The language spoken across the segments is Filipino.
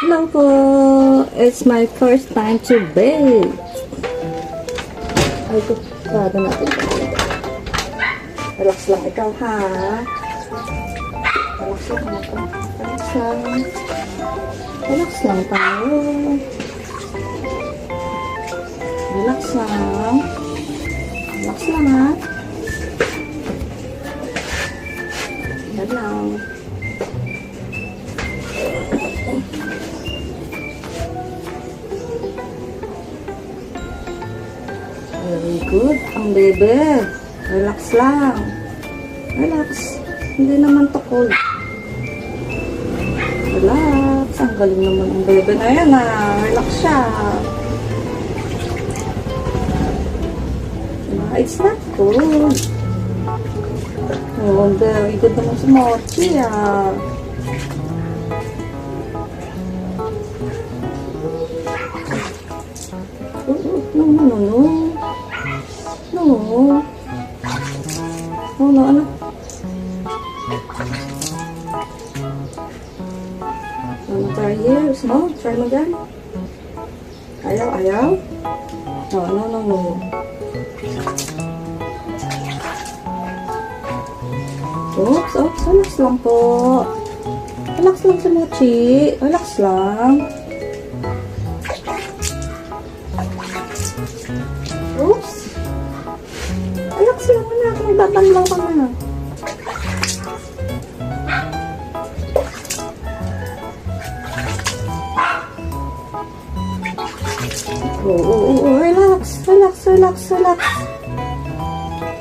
Hello po! It's my first time to bathe. Ay ko, sarado natin. Relax lang ikaw, ha? Relax lang ikaw. Relax lang. Relax lang tayo. Relax lang. Relax lang, ha? Yan lang. Very good. Ang bebe. Relax lang. Relax. Hindi naman to cold. Relax. Ang galing naman ang bebe na yan, ha. Relax siya. It's not cold. Oh, very good naman si Mochi, ha. No. Oh, no, ano? Ano try here? No, try mo dyan. Ayaw? No. Oops, relax lang po. Relax lang si Mochi. Relax lang. Oops. Relax lang na. Magbabanlaw ka na. Relax.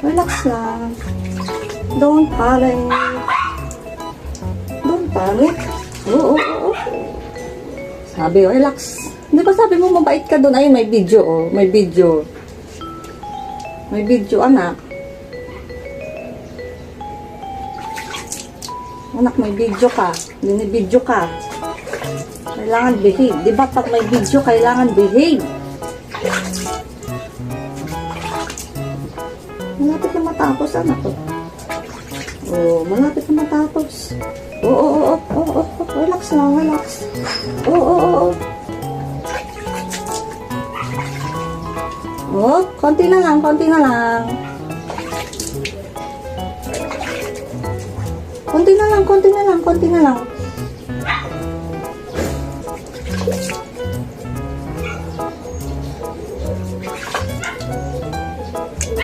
Relax lang. Don't panic. Oo. Sabi, relax. Hindi ba sabi mo mabait ka doon? Ayun, may video, oh. May video, anak. Anak, may video ka. Binibidyo ka. Kailangan behave. Di ba pag may video, kailangan behave? Malapit na matapos, anak. Oh, malapit na matapos. Oo. Relax lang. Oo. Oh, konti na lang. Konti na lang.